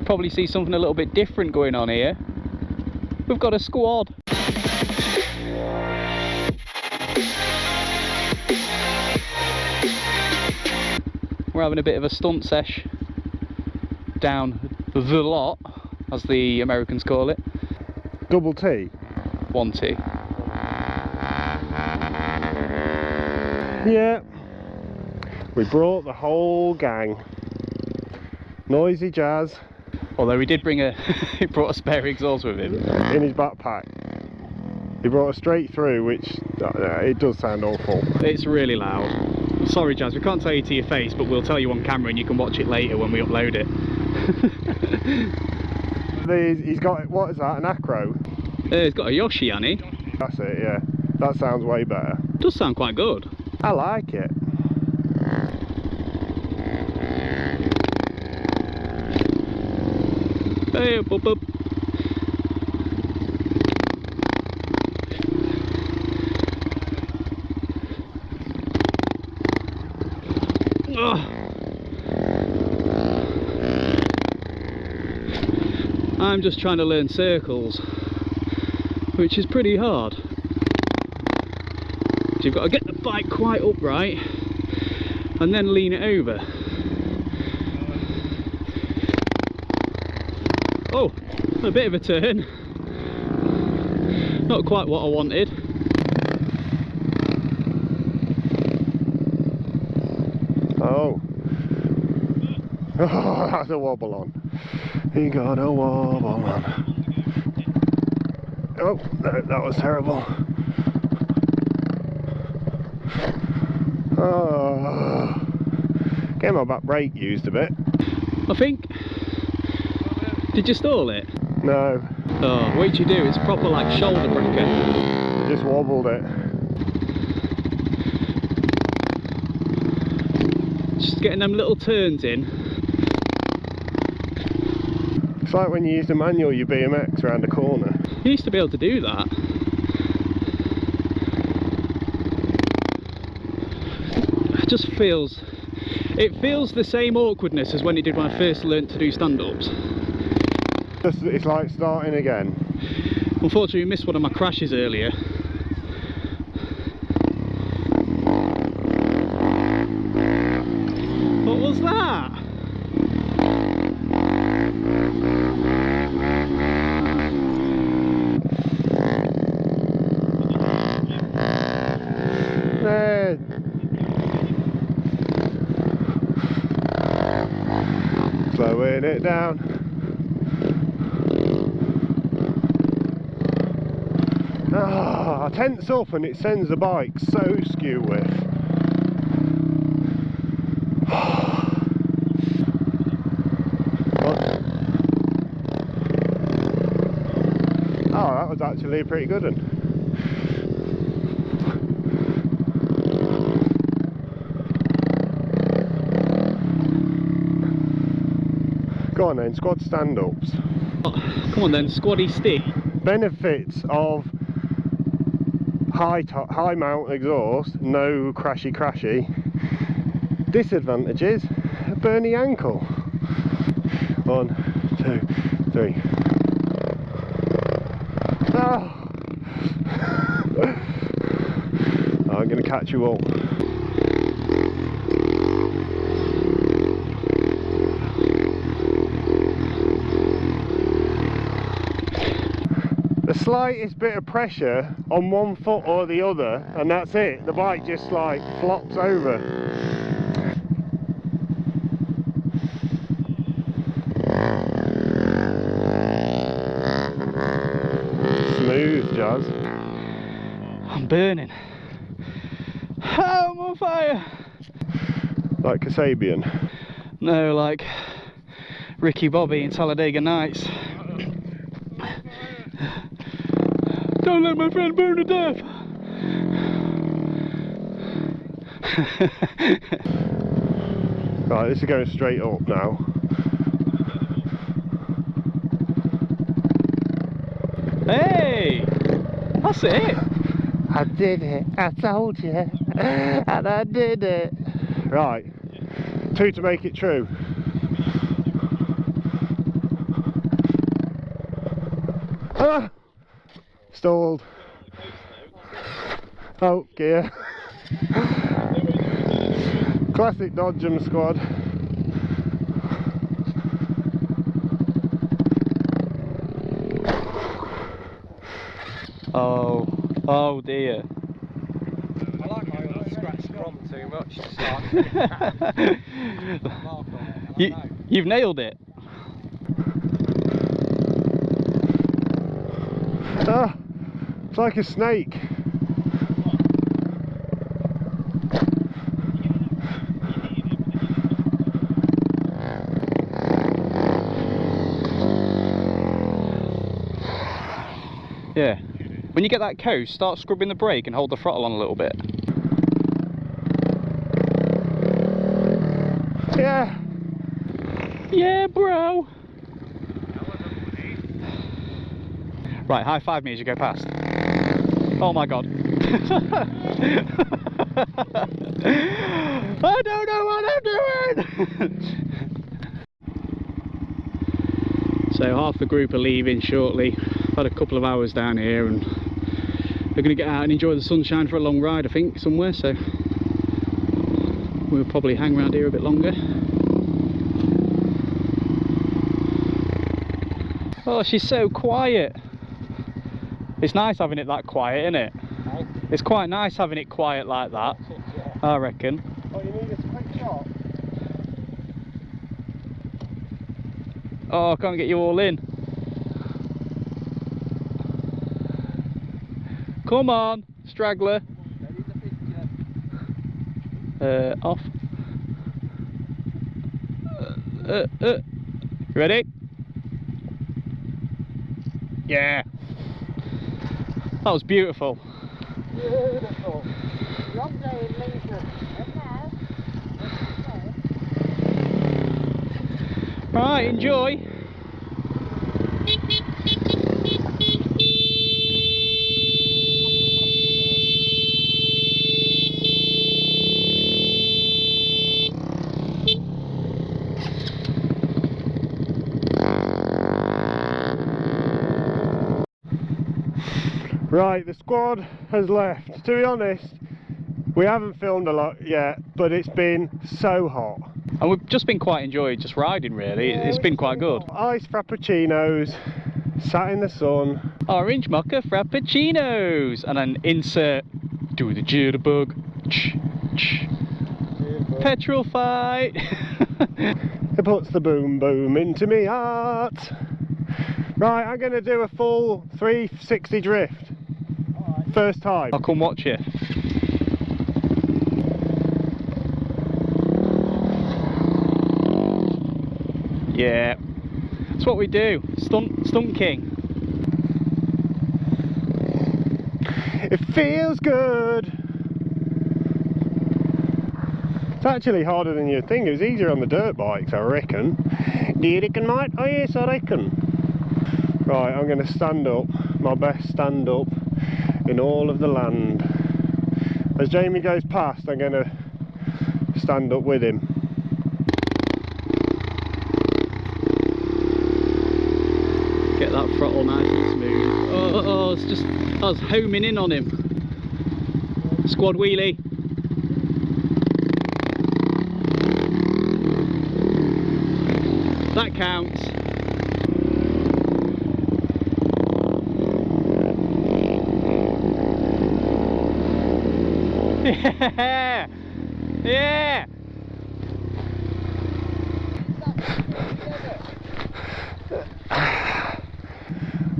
probably see something a little bit different going on here. We've got a squad. We're having a bit of a stunt sesh down the lot, as the Americans call it. Double T? 1T. Yeah. We brought the whole gang. Noisy Jazz. Although he did bring he brought a spare exhaust with him. In his backpack. He brought us straight through, which it does sound awful. It's really loud. I'm sorry, Jazz, we can't tell you to your face, but we'll tell you on camera and you can watch it later when we upload it. He's got, what is that, an acro? He's got a Yoshi, Annie. That's it, yeah. That sounds way better. Does sound quite good. I like it. Hey, up, up, up. I'm just trying to learn circles, which is pretty hard. You've got to get the bike quite upright and then lean it over. Oh, a bit of a turn. Not quite what I wanted. Oh. Oh, that's a wobble on. He got a wobble on. Oh, no, that was terrible. Oh. Get my back brake used a bit. I think. Did you stall it? No. Oh, what you do? It's proper like shoulder breaker. Just wobbled it. Just getting them little turns in. It's like when you use the manual, your BMX around a corner. You used to be able to do that. It just feels... It feels the same awkwardness as when it did when I first learnt to do stand-ups. It's like starting again. Unfortunately, we missed one of my crashes earlier. What was that? There. Slowing it down. Ah, I tense up and it sends the bike so skew with. Oh, that was actually a pretty good one. Go on then, squad stand-ups. Come on then, squaddy stick. Benefits of high mount exhaust, no crashy. Disadvantages, burn the ankle. 1, 2, 3. Oh. I'm going to catch you all. The slightest bit of pressure on one foot or the other and that's it, the bike just like flops over. Smooth, Jazz. I'm burning. Oh, I'm on fire. Like Kasabian. No, like Ricky Bobby in Talladega Nights. Don't let my friend burn to death. Right, this is going straight up now. Hey, that's it. I did it, I told you, and I did it. Right, 2 to make it true. Ah! Stalled. Oh, gear. Classic Dodgem squad. Oh dear. I like my unscratched grom too much to start. You've nailed it. Ah! It's like a snake. Yeah. When you get that coast, start scrubbing the brake and hold the throttle on a little bit. Yeah. Yeah, bro. Right, high five me as you go past. Oh my god. I don't know what I'm doing. So half the group are leaving shortly. I've had a couple of hours down here and they're going to get out and enjoy the sunshine for a long ride, I think, somewhere, so we'll probably hang around here a bit longer. Oh, she's so quiet. It's nice having it that quiet, isn't it? Hey? It's quite nice having it quiet like that, I reckon. Oh, you need a quick shot? Oh, I can't get you all in. Come on, straggler. Off. Ready? Yeah. That was beautiful. Beautiful. Long day in Lincoln. Right, enjoy. Right, the squad has left. To be honest, we haven't filmed a lot yet, but it's been so hot. And we've just been quite enjoying just riding, really. Yeah, It's been quite good. Iced frappuccinos, sat in the sun. Orange mocha frappuccinos, and then insert do the jitterbug. Petrol fight. It puts the boom boom into me heart. Right, I'm going to do a full 360 drift. Alright. First time. I'll come watch you. Yeah, that's what we do. Stunt king. It feels good. It's actually harder than you'd think. It was easier on the dirt bikes, I reckon. Do you reckon, mate? Oh yes, I reckon. Right, I'm going to stand up, my best stand up in all of the land. As Jamie goes past, I'm going to stand up with him. Get that throttle nice and smooth. Oh, it's just, I was homing in on him. Squad wheelie. That counts. Yeah! Yeah!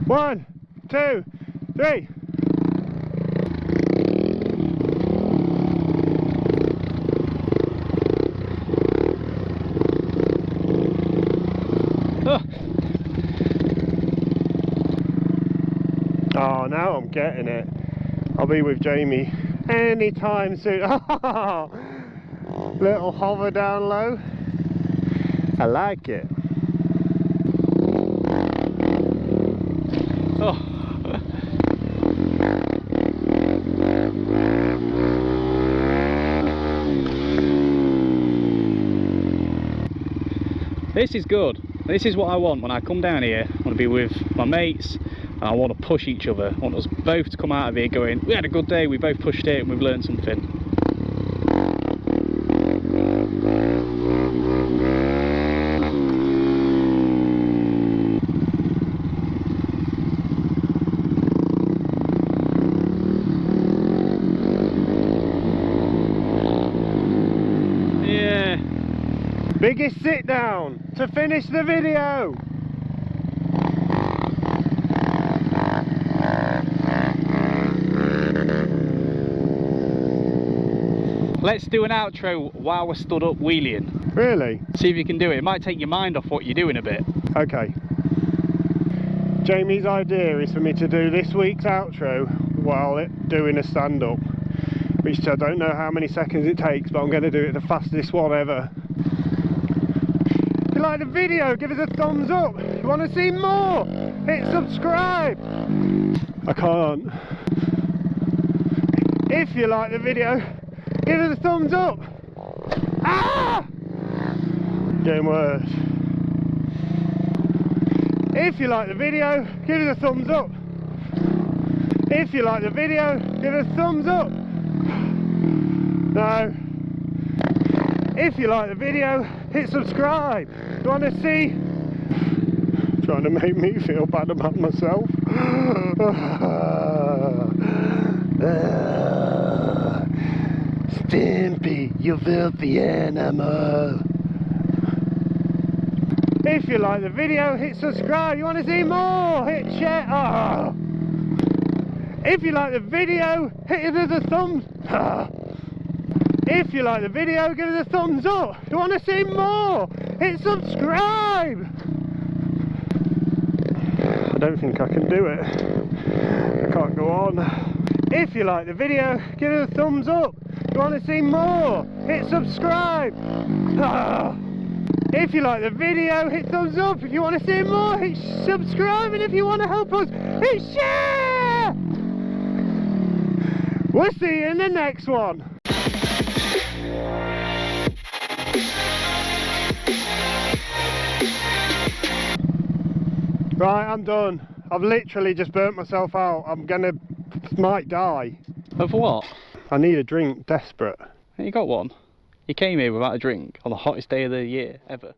One, two, three. Oh, now I'm getting it. I'll be with Jamie anytime soon. Little hover down low. I like it. Oh. This is good. This is what I want when I come down here. I want to be with my mates, And I want to push each other. I want us both to come out of here going, we had a good day, we both pushed it and we've learned something. Yeah. Biggest sit down to finish the video. Let's do an outro while we're stood up wheeling. Really? See if you can do it. It might take your mind off what you're doing a bit. Okay. Jamie's idea is for me to do this week's outro while doing a stand-up, which I don't know how many seconds it takes, but I'm going to do it the fastest one ever. If you like the video, give us a thumbs up. If you want to see more, hit subscribe. I can't. If you like the video, give us a thumbs up. Ah! Getting worse. If you like the video, give us a thumbs up. If you like the video, give us a thumbs up. No. If you like the video, hit subscribe. You want to see? Trying to make me feel bad about myself. Stimpy, you filthy animal. If you like the video, hit subscribe. You want to see more? Hit share. Oh. If you like the video, hit us a thumbs. If you like the video, give us a thumbs up. You want to see more? Hit subscribe. I don't think I can do it. I can't go on. If you like the video, give us a thumbs up. You want to see more? Hit subscribe. If you like the video, hit thumbs up. If you want to see more, hit subscribe. And if you want to help us, hit share. We'll see you in the next one. Right, I'm done. I've literally just burnt myself out. Might die. Of what? I need a drink, desperate. You got one. You came here without a drink on the hottest day of the year ever.